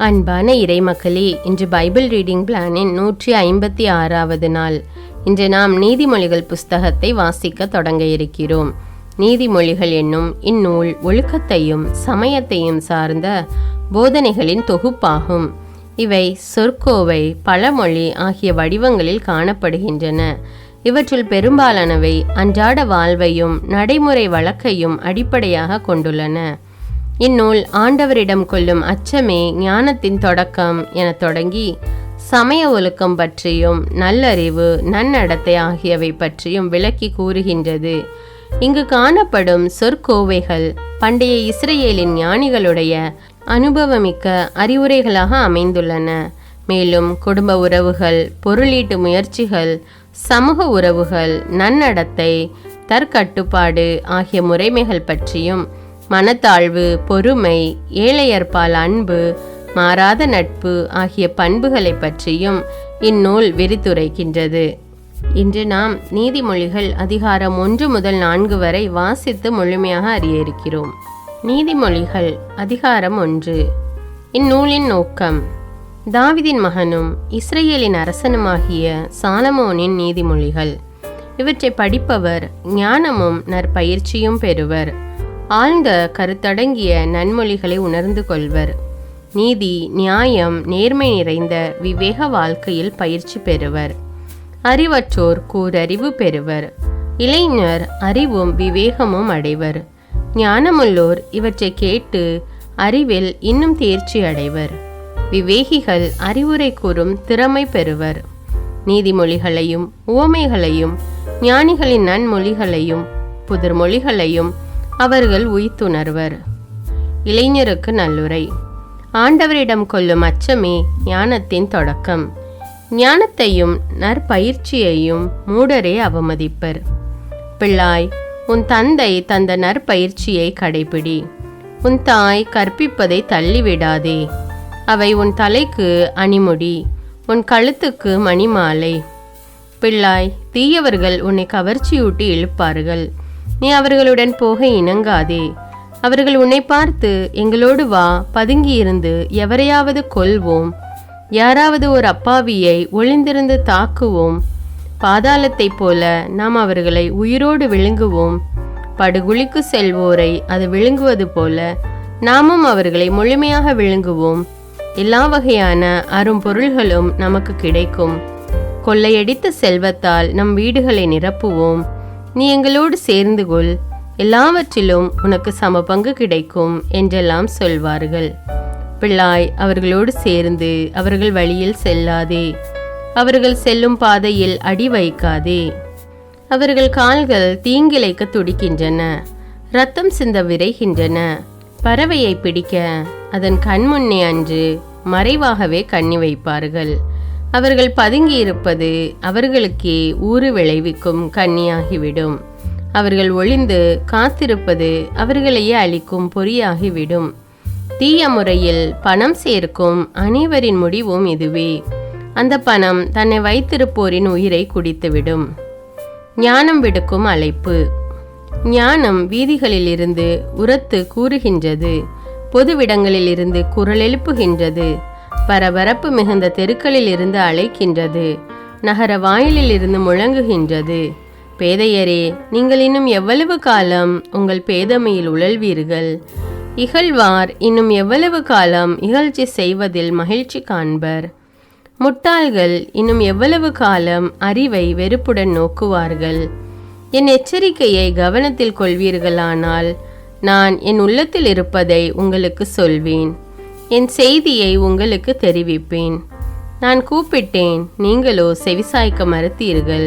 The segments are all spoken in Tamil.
அன்பான இறைமக்களே, இன்று பைபிள் ரீடிங் பிளானின் 156வது நாள். இன்று நாம் நீதிமொழிகள் புஸ்தகத்தை வாசிக்க தொடங்க இருக்கிறோம். நீதிமொழிகள் என்னும் இந்நூல் ஒழுக்கத்தையும் சமயத்தையும் சார்ந்த போதனைகளின் தொகுப்பாகும். இவை சொற்கோவை, பழமொழி ஆகிய வடிவங்களில் காணப்படுகின்றன. இவற்றுள் பெரும்பாலானவை அன்றாட வாழ்வையும் நடைமுறை வழக்கையும் அடிப்படையாக கொண்டுள்ளன. இந்நூல் ஆண்டவரிடம் கொள்ளும் அச்சமே ஞானத்தின் தொடக்கம் என தொடங்கி சமய ஒழுக்கம் பற்றியும் நல்லறிவு, நன்னடத்தை ஆகியவை பற்றியும் விளக்கி கூறுகின்றது. இங்கு காணப்படும் சொற்கோவைகள் பண்டைய இஸ்ரேலின் ஞானிகளுடைய அனுபவமிக்க அறிவுரைகளாக அமைந்துள்ளன. மேலும் குடும்ப உறவுகள், பொருளீட்டு முயற்சிகள், சமூக உறவுகள், நன்னடத்தை, தற்கட்டுப்பாடு ஆகிய முறைமைகள் பற்றியும், மனத்தாழ்வு, பொறுமை, ஏழையர்பால் அன்பு, மாறாத நட்பு ஆகிய பண்புகளை பற்றியும் இந்நூல் விரித்துரைக்கின்றது. இன்று நாம் நீதிமொழிகள் அதிகாரம் 1 முதல் 4 வரை வாசித்து முழுமையாக அறிய இருக்கிறோம். நீதிமொழிகள் அதிகாரம் 1. இந்நூலின் நோக்கம்: தாவீதின் மகனும் இஸ்ரேலின் அரசனுமாகிய சாலமோனின் நீதிமொழிகள். இவற்றை படிப்பவர் ஞானமும் நற்பயிற்சியும் பெறுவர். ஆழ்ந்த கருத்தடங்கிய நன்மொழிகளை உணர்ந்து கொள்வர். நீதி, நியாயம், நேர்மை நிறைந்த விவேக வாழ்க்கையில் பயிற்சி பெறுவர். அறிவற்றோர் கூரறிவு பெறுவர். இளைஞர் அறிவும் விவேகமும் அடைவர். ஞானமுள்ளோர் இவற்றை கேட்டு அறிவில் இன்னும் தேர்ச்சி அடைவர். விவேகிகள் அறிவுரை கூறும் திறமை பெறுவர். நீதிமொழிகளையும் உவமைகளையும் ஞானிகளின் நன்மொழிகளையும் புதிர்மொழிகளையும் அவர்கள் உய்த்துணர்வர். இளைஞருக்கு நல்லுரை: ஆண்டவரிடம் கொள்ளும் அச்சமே ஞானத்தின் தொடக்கம். ஞானத்தையும் நற்பயிற்சியையும் மூடரே அவமதிப்பர். பிள்ளாய், உன் தந்தை தந்த நற்பயிற்சியை கடைபிடி. உன் தாய் கற்பிப்பதை தள்ளிவிடாதே. அவை உன் தலைக்கு அணிமுடி, உன் கழுத்துக்கு மணிமாலை. பிள்ளாய், தீயவர்கள் உன்னை கவர்ச்சியூட்டி இழுப்பார்கள். நீ அவர்களுடன் போக இணங்காதே. அவர்கள் உன்னை பார்த்து, எங்களோடு வா, பதுங்கியிருந்து எவரையாவது கொல்வோம், யாராவது ஒரு அப்பாவியை ஒளிந்திருந்து தாக்குவோம், பாதாளத்தைப் போல நாம் அவர்களை உயிரோடு விழுங்குவோம், படுகுழிக்கு செல்வோரை அது விழுங்குவது போல நாமும் அவர்களை முழுமையாக விழுங்குவோம். எல்லா வகையான அரும்பொருள்களும் நமக்கு கிடைக்கும். கொள்ளையடித்த செல்வத்தால் நம் வீடுகளை நிரப்புவோம். நீ எங்களோடு சேர்ந்து கொள், எல்லாவற்றிலும் உனக்கு சம பங்கு கிடைக்கும் என்றெல்லாம் சொல்வார்கள். பிள்ளாய், அவர்களோடு சேர்ந்து அவர்கள் வழியில் செல்லாதே. அவர்கள் செல்லும் பாதையில் அடி வைக்காதே. அவர்கள் கால்கள் தீங்கிழைக்க துடிக்கின்றன, இரத்தம் சிந்த விரைகின்றன. பறவையை பிடிக்க அதன் கண்முன்னே அன்று மறைவாகவே கண்ணி வைப்பார்கள். அவர்கள் பதுங்கியிருப்பது அவர்களுக்கே ஊறு விளைவிக்கும் கண்ணியாகிவிடும். அவர்கள் ஒளிந்து காத்திருப்பது அவர்களையே அளிக்கும் பொறியாகிவிடும். தீய முறையில் பணம் சேர்க்கும் அனைவரின் முடிவும் இதுவே. அந்த பணம் தன்னை வைத்திருப்போரின் உயிரை குடித்துவிடும். ஞானம் விடுக்கும் அழைப்பு: ஞானம் வீதிகளில் இருந்து உரத்து கூறுகின்றது. பொதுவிடங்களில் இருந்து குரல் எழுப்புகின்றது. பரபரப்பு மிகுந்த தெருக்களில் இருந்து அழைக்கின்றது. நகர வாயிலில் இருந்து முழங்குகின்றது. பேதையரே, நீங்கள் இன்னும் எவ்வளவு காலம் உங்கள் பேதமையில் உழல்வீர்கள்? இகழ்வார் இன்னும் எவ்வளவு காலம் இகழ்ச்சி செய்வதில் மகிழ்ச்சி காண்பர்? முட்டாள்கள் இன்னும் எவ்வளவு காலம் அறிவை வெறுப்புடன் நோக்குவார்கள்? என் எச்சரிக்கையை கவனத்தில் கொள்வீர்களானால் நான் என் உள்ளத்தில் இருப்பதை உங்களுக்கு சொல்வேன். என் செய்தியை உங்களுக்கு தெரிவிப்பேன். நான் கூப்பிட்டேன், நீங்களோ செவிசாய்க்க மறுத்தீர்கள்.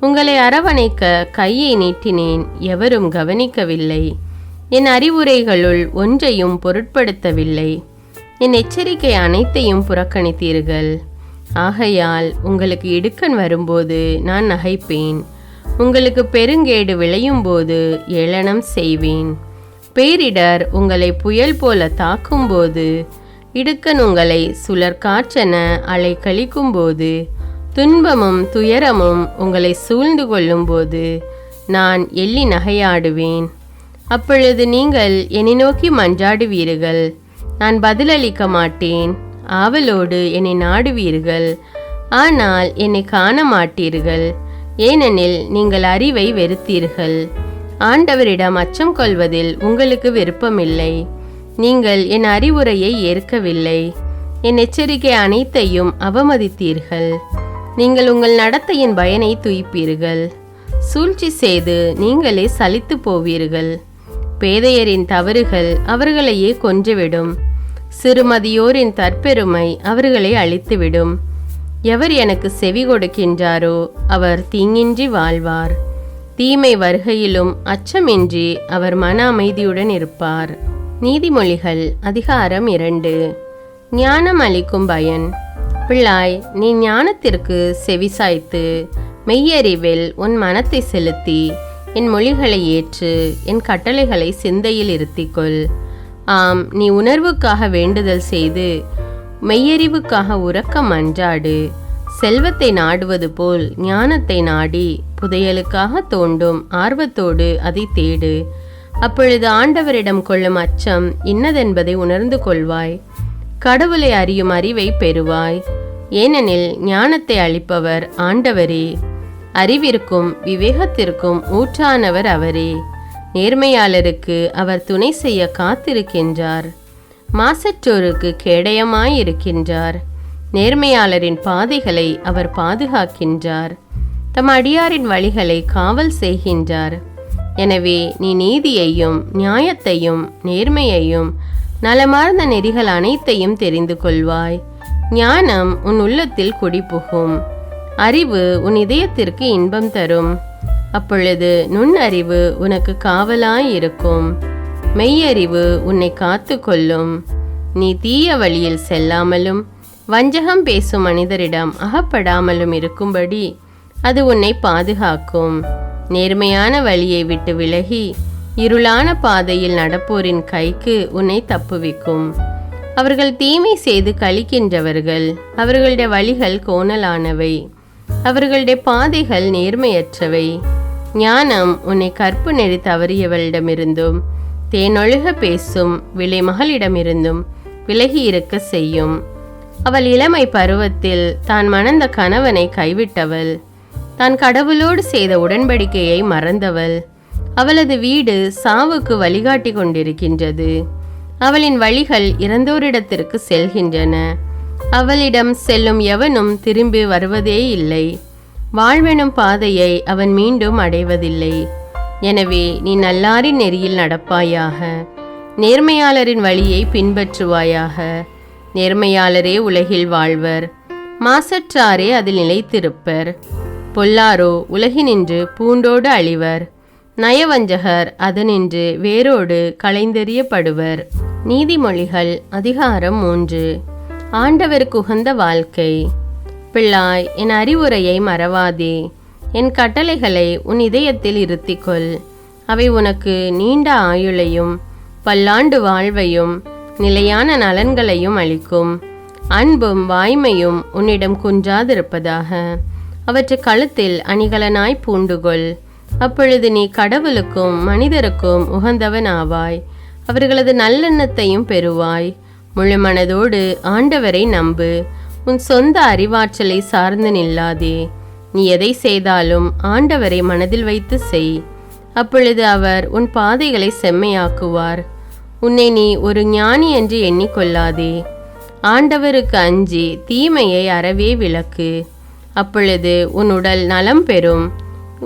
உங்களை அரவணைக்க கையை நீட்டினேன், எவரும் கவனிக்கவில்லை. என் அறிவுரைகளுள் ஒன்றையும் பொருட்படுத்தவில்லை. என் எச்சரிக்கை அனைத்தையும் புறக்கணித்தீர்கள். ஆகையால் உங்களுக்கு இடுக்கண் வரும்போது நான் நகைப்பேன். உங்களுக்கு பெருங்கேடு விளையும் போது ஏளனம் செய்வேன். பேரிடர் உங்களை புயல் போல தாக்கும்போது, இடுக்கன் உங்களை சுழற்காற்றென அலை கழிக்கும்போது, துன்பமும் துயரமும் உங்களை சூழ்ந்து கொள்ளும்போது நான் எள்ளி நகையாடுவேன். அப்பொழுது நீங்கள் என்னை நோக்கி மன்றாடுவீர்கள். நான் பதிலளிக்க மாட்டேன். ஆவலோடு என்னை நாடுவீர்கள், ஆனால் என்னை காண மாட்டீர்கள், ஏனெனில் நீங்கள் அறிவை வெறுத்தீர்கள். ஆண்டவரிடம் அச்சம் கொள்வதில் உங்களுக்கு விருப்பமில்லை. நீங்கள் என் அறிவுரையை ஏற்கவில்லை. என் எச்சரிக்கை அனைத்தையும் அவமதித்தீர்கள். நீங்கள் உங்கள் நடத்தையின் பயனை துய்ப்பீர்கள். சூழ்ச்சி செய்து நீங்களே சலித்து போவீர்கள். பேதையரின் தவறுகள் அவர்களையே கொன்றுவிடும். சிறுமதியோரின் தற்பெருமை அவர்களை அழித்துவிடும். எவர் எனக்கு செவி கொடுக்கின்றாரோ அவர் தீங்கின்றி வாழ்வார். தீமை வருகையிலும் அச்சமின்றி அவர் மன அமைதியுடன் இருப்பார். நீதிமொழிகள் அதிகாரம் 2. ஞானம் அளிக்கும் பயன். பிள்ளாய், நீ ஞானத்திற்கு செவிசாய்த்து மெய்யறிவில் உன் மனத்தை செலுத்தி என் மொழிகளை ஏற்று என் கட்டளைகளை சிந்தையில் இருத்திக்கொள். ஆம், நீ உணர்வுக்காக வேண்டுதல் செய்து மெய்யறிவுக்காக உறக்க மன்றாடு. செல்வத்தை நாடுவது போல் ஞானத்தை நாடி புதையலுக்காக தோண்டும் ஆர்வத்தோடு அதை தேடு. அப்பொழுது ஆண்டவரிடம் கொள்ளும் அச்சம் இன்னதென்பதை உணர்ந்து கொள்வாய். கடவுளை அறியும் அறிவை பெறுவாய். ஏனெனில் ஞானத்தை அளிப்பவர் ஆண்டவரே. அறிவிற்கும் விவேகத்திற்கும் ஊற்றானவர் அவரே. நேர்மையாளருக்கு அவர் துணை செய்ய காத்திருக்கின்றார். மாசற்றோருக்கு கேடயமாயிருக்கின்றார். நேர்மையாளரின் பாதைகளை அவர் பாதுகாக்கின்றார். தம் அடியாரின் வழிகளை காவல் செய்கின்றார். எனவே நீ நீதியையும் நியாயத்தையும் நேர்மையையும் நலமார்ந்த நெறிகள் அனைத்தையும் தெரிந்து கொள்வாய். ஞானம் உன் உள்ளத்தில் குடிபுகும். அறிவு உன் இதயத்திற்கு இன்பம் தரும். அப்பொழுது நுண்ணறிவு உனக்கு காவலாயிருக்கும். மெய்யறிவு உன்னை காத்து கொள்ளும். நீ தீய வழியில் செல்லாமலும் வஞ்சகம் பேசும் மனிதரிடம் அகப்படாமலும் இருக்கும்படி அது உன்னை பாதுகாக்கும். நேர்மையான வழியை விட்டு விலகி இருளான பாதையில் நடப்போரின் கைக்கு உன்னை தப்புவிக்கும். அவர்கள் தீமை செய்து கழிக்கின்றவர்கள். அவர்களுடைய வழிகள் கோணலானவை. அவர்களுடைய பாதைகள் நேர்மையற்றவை. ஞானம் உன்னை கற்பு நெறி தவறியவளிடமிருந்தும் தேனொழுக பேசும் விலை மகளிடமிருந்தும் விலகி இருக்க செய்யும். அவள் இளமை பருவத்தில் தான் மணந்த கணவனை கைவிட்டவள். தான் கடவுளோடு செய்த உடன்படிக்கையை மறந்தவள். அவளது வீடு சாவுக்கு வழிகாட்டி கொண்டிருக்கின்றது. அவளின் வழிகள் இறந்தோரிடத்திற்கு செல்கின்றன. அவளிடம் செல்லும் எவனும் திரும்பி வருவதே இல்லை. வாழ்வெனும் பாதையை அவன் மீண்டும் அடைவதில்லை. எனவே நீ நல்லாரின் நெறியில் நடப்பாயாக. நேர்மையாளரின் வழியை பின்பற்றுவாயாக. நேர்மையாளரே உலகில் வாழ்வர். மாசற்றாரே அதில் நிலைத்திருப்பர். பொல்லாரோ உலகினின்று பூண்டோடு அழிவர். நயவஞ்சகர் அதனின்று வேரோடு களைந்தெறியப்படுவர். நீதிமொழிகள் அதிகாரம் 3. ஆண்டவருக்கு உகந்த வாழ்க்கை. பிள்ளாய், என் அறிவுரையை மறவாதே. என் கட்டளைகளை உன் இதயத்தில் இருத்திக்கொள். அவை உனக்கு நீண்ட ஆயுளையும் பல்லாண்டு வாழ்வையும் நிலையான நலன்களையும் அளிக்கும். அன்பும் வாய்மையும் உன்னிடம் குன்றாதிருப்பதாக. அவற்றை கழுத்தில் அணிகலனாய் பூண்டுகொள். அப்பொழுது நீ கடவுளுக்கும் மனிதருக்கும் உகந்தவன் ஆவாய். அவர்களது நல்லெண்ணத்தையும் பெறுவாய். முழு மனதோடு ஆண்டவரை நம்பு. உன் சொந்த அறிவாற்றலை சார்ந்து நில்லாதே. நீ எதை செய்தாலும் ஆண்டவரை மனதில் வைத்து செய். அப்பொழுது அவர் உன் பாதைகளை செம்மையாக்குவார். உன்னை நீ ஒரு ஞானி என்று எண்ணிக்கொள்ளாதே. ஆண்டவருக்கு அஞ்சி தீமையை அறவே விலக்கு. அப்பொழுது உன் உடல் நலம் பெறும்.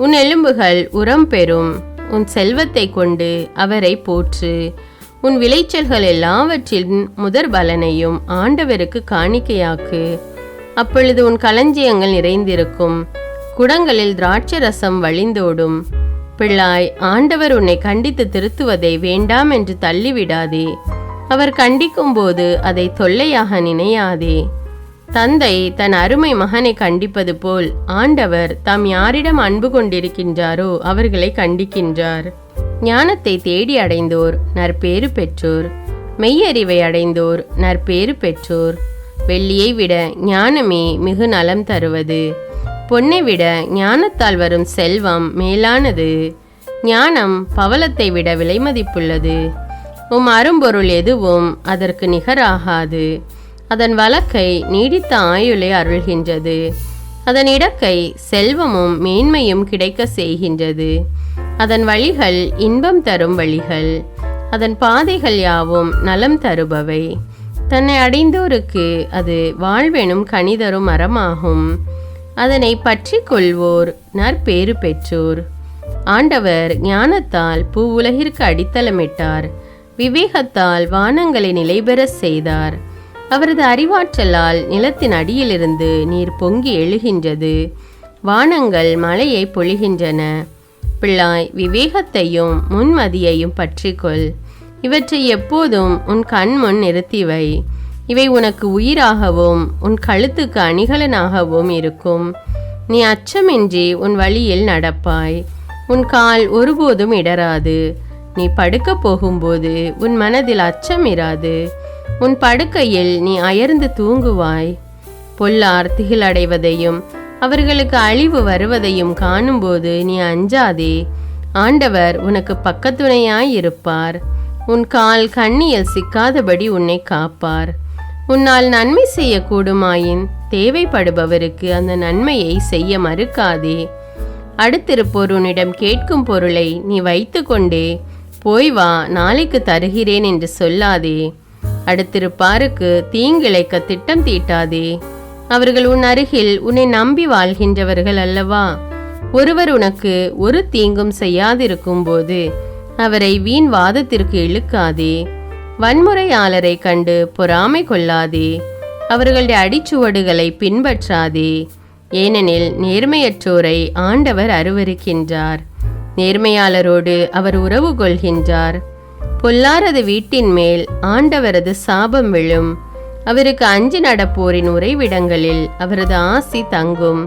உன் எலும்புகள் உரம் பெறும். உன் செல்வத்தை கொண்டு அவரை போற்று. உன் விளைச்சல்கள் எல்லாவற்றின் முதற் பலனையும் ஆண்டவருக்கு காணிக்கையாக்கு. அப்பொழுது உன் களஞ்சியங்கள் நிறைந்திருக்கும். குடங்களில் திராட்சை ரசம் வழிந்தோடும். பிள்ளாய், ஆண்டவர் உன்னை கண்டித்து திருத்துவதை வேண்டாம் என்று தள்ளிவிடாதே. அவர் கண்டிக்கும் போது அதை தொல்லையாக நினையாதே. தந்தை தன் அருமை மகனை கண்டிப்பது போல் ஆண்டவர் தாம் யாரிடம் அன்பு கொண்டிருக்கின்றாரோ அவர்களை கண்டிக்கின்றார். ஞானத்தை தேடி அடைந்தோர் நற்பேறு பெற்றோர். மெய்யறிவை அடைந்தோர் நற்பேறு பெற்றோர். வெள்ளியை விட ஞானமே மிகு நலம் தருவது. பொன்னை விட ஞானத்தால் வரும் செல்வம் மேலானது. ஞானம் பவளத்தை விட விலைமதிப்புள்ளது. அரும்பொருள் எதுவும் அதற்கு நிகராகாது. அதன் வழக்கை நீடித்த ஆயுளை அருள்கின்றது. அதன் இடக்கை செல்வமும் மேன்மையும் கிடைக்க செய்கின்றது. அதன் வழிகள் இன்பம் தரும் வழிகள். அதன் பாதைகள் யாவும் நலம் தருபவை. தன்னை அடைந்தோருக்கு அது வாழ்வெனும் கனிதரும் மரமாகும். அதனை பற்றி கொள்வோர் நற்பேறு பெற்றோர். ஆண்டவர் ஞானத்தால் பூவுலகிற்கு அடித்தளமிட்டார். விவேகத்தால் வானங்களை நிலைபெற செய்தார். அவரது அறிவாற்றலால் நிலத்தின் அடியிலிருந்து நீர் பொங்கி எழுகின்றது. வானங்கள் மழையை பொழிகின்றன. பிள்ளாய், விவேகத்தையும் முன்மதியையும் பற்றிக்கொள். இவற்றை எப்போதும் உன் கண் முன் நிறுத்திவை. இவை உனக்கு உயிராகவும் உன் கழுத்துக்கு அணிகலனாகவும் இருக்கும். நீ அச்சமின்றி உன் வழியில் நடப்பாய். உன் கால் ஒருபோதும் இடராது. நீ படுக்க போகும்போது உன் மனதில் அச்சம் இராது. உன் படுக்கையில் நீ அயர்ந்து தூங்குவாய். பொல்லார் திகிலடைவதையும் அவர்களுக்கு அழிவு வருவதையும் காணும்போது நீ அஞ்சாதே. ஆண்டவர் உனக்கு பக்கத்துணையாயிருப்பார். உன் கால் கண்ணியில் சிக்காதபடி உன்னை காப்பார். உன்னால் நன்மை செய்யக்கூடுமாயின் தேவைப்படுபவருக்கு அந்த நன்மையை செய்ய மறுக்காதே. அடுத்திருப்போர் உன்னிடம் கேட்கும் பொருளை நீ வைத்து கொண்டே போய் வா, நாளைக்கு தருகிறேன் என்று சொல்லாதே. அடுத்திருப்பாருக்கு தீங்கிழைக்க திட்டம் தீட்டாதே. அவர்கள் உன் அருகில் உன்னை நம்பி வாழ்கின்றவர்கள் அல்லவா? ஒருவர் உனக்கு ஒரு தீங்கும் செய்யாதிருக்கும் போது அவரை வீண் வாதத்திற்கு இழுக்காதே. வன்முறையாளரை கண்டு பொறாமை கொள்ளாதே. அவர்களுடைய அடிச்சுவடுகளை பின்பற்றாதே. ஏனெனில் நேர்மையற்றோரை ஆண்டவர் அருவருக்கின்றார். நேர்மையாளரோடு அவர் உறவு கொள்கின்றார். பொல்லாரது வீட்டின் மேல் ஆண்டவரது சாபம் விழும். அவருக்கு அஞ்சி நடப்போரின் உறைவிடங்களில் அவரது ஆசி தங்கும்.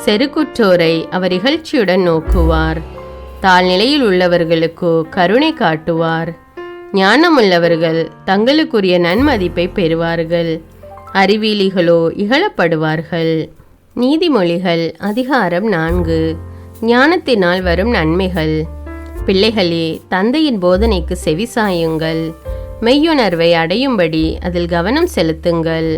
செருக்குற்றோரை அவர் இகழ்ச்சியுடன் நோக்குவார். தாழ்நிலையில் உள்ளவர்களுக்கோ கருணை காட்டுவார். ஞானமுள்ளவர்கள் தங்களுக்குரிய நன்மதிப்பை பெறுவார்கள். அறிவீலிகளோ இகழப்படுவார்கள். நீதிமொழிகள் அதிகாரம் 4. ஞானத்தினால் வரும் நன்மைகள். பிள்ளைகளே, தந்தையின் போதனைக்கு செவிசாயுங்கள். மெய்யுணர்வை அடையும்படி அதில் கவனம் செலுத்துங்கள்.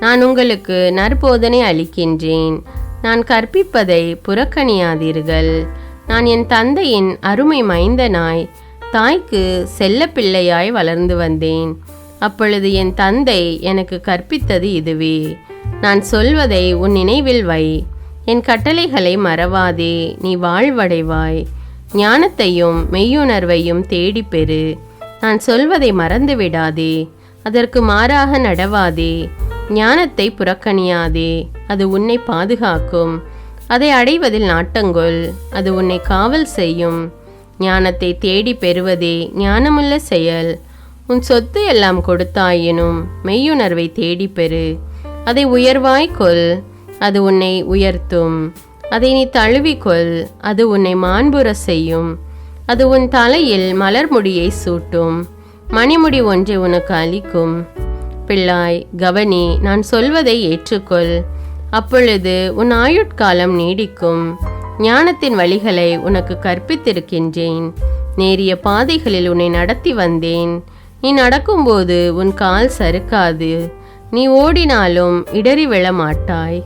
நான் உங்களுக்கு நற்போதனை அளிக்கின்றேன். நான் கற்பிப்பதை புறக்கணியாதீர்கள். நான் என் தந்தையின் அருமை மைந்தனாய் தாய்க்கு செல்ல பிள்ளையாய் வளர்ந்து வந்தேன். அப்பொழுது என் தந்தை எனக்கு கற்பித்தது இதுவே. நான் சொல்வதை உன் நினைவில் வை. என் கட்டளைகளை மறவாதே, நீ வாழ்வடைவாய். ஞானத்தையும் மெய்யுணர்வையும் தேடிப் பெறு. நான் சொல்வதை மறந்து விடாதே, அதற்கு மாறாக நடவாதே. ஞானத்தை புறக்கணியாதே, அது உன்னை பாதுகாக்கும். அதை அடைவதில் நாட்டங்கொள், அது உன்னை காவல் செய்யும். ஞானத்தை தேடி பெறுவதே ஞானமுள்ள செயல். உன் சொத்து எல்லாம் கொடுத்தாயினும் மெய்யுணர்வை தேடி பெறு. அதை உயர்வாய்க்கொள், அது உன்னை உயர்த்தும். அதை நீ தழுவிக்கொள், அது உன்னை மாண்புற செய்யும். அது உன் தலையில் மலர் முடியை சூட்டும். மணிமுடி ஒன்றை உனக்கு அளிக்கும். பிள்ளாய், கவனி, நான் சொல்வதை ஏற்றுக்கொள். அப்பொழுது உன் ஆயுட்காலம் நீடிக்கும். ஞானத்தின் வழிகளை உனக்கு கற்பித்திருக்கின்றேன். நேரிய பாதைகளில் உன்னை நடத்தி வந்தேன். நீ நடக்கும்போது உன் கால் சறுக்காது. நீ ஓடினாலும் இடறி விழமாட்டாய்.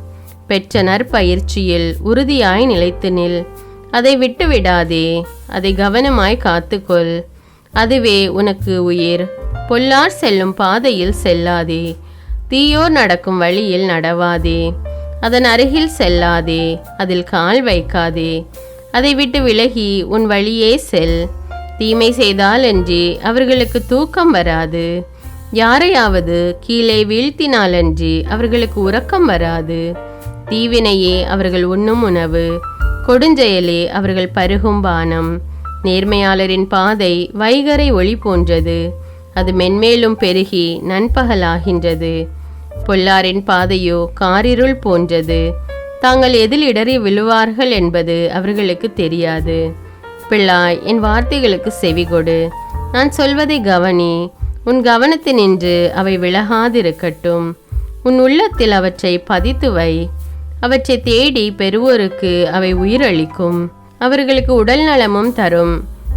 பெற்ற நற்பயிற்சியில் உறுதியாய் நிலைத்து நில். அதை விட்டுவிடாதே, அதை கவனமாய் காத்துக்கொள். அதுவே உனக்கு உயிர். பொல்லார் செல்லும் பாதையில் செல்லாதே. தீயோர் நடக்கும் வழியில் நடவாதே. அதன் அருகில் செல்லாதே, அதில் கால் வைக்காதே. அதை விட்டு விலகி உன் வழியே செல். தீமை செய்தாலன்றி அவர்களுக்கு தூக்கம் வராது. யாரையாவது கீழே வீழ்த்தினாலன்றி அவர்களுக்கு உறக்கம் வராது. தீவினையே அவர்கள் உண்ணும் உணவு, கொடுஞ்செயலே அவர்கள் பருகும் பானம். நேர்மையாளரின் பாதை வைகரை ஒளி போன்றது. அது மென்மேலும் பெருகி நண்பகலாகின்றது. பொல்லாரின் பாதையோ காரிருள் போன்றது. தாங்கள் எதில் இடறி விழுவார்கள் என்பது அவர்களுக்கு தெரியாது. பிள்ளாய், என் வார்த்தைகளுக்கு செவிகொடு. நான் சொல்வதை கவனி. உன் கவனத்தினின்று அவை விலகாதிருக்கட்டும். உன் உள்ளத்தில் அவற்றை பதித்து வை. அவற்றை தேடி பெறுவோருக்கு அவை உயிரளிக்கும். அவர்களுக்கு உடல் நலமும் தரும்.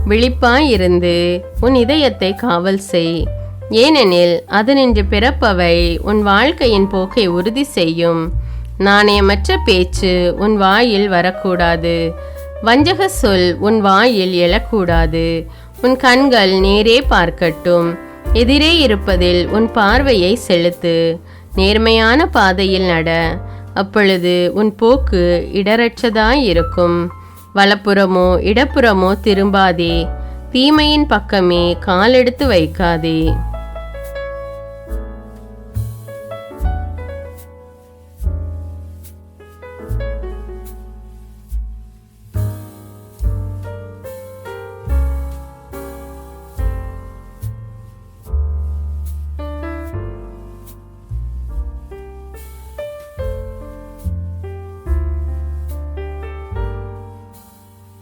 விழிப்பாயிருந்து உன் இதயத்தை காவல் செய். ஏனெனில் அதனின்று பிறப்பவை உன் வாழ்க்கையின் போக்கை உறுதி செய்யும். நாணயமற்ற பேச்சு உன் வாயில் வரக்கூடாது. வஞ்சக சொல் உன் வாயில் எழக்கூடாது. உன் கண்கள் நேரே பார்க்கட்டும். எதிரே இருப்பதில் உன் பார்வையை செலுத்து. நேர்மையான பாதையில் நட. அப்பொழுது உன் போக்கு இடரற்றதாயிருக்கும். வலப்புறமோ இடப்புறமோ திரும்பாதே. தீமையின் பக்கமே காலெடுத்து வைக்காதே.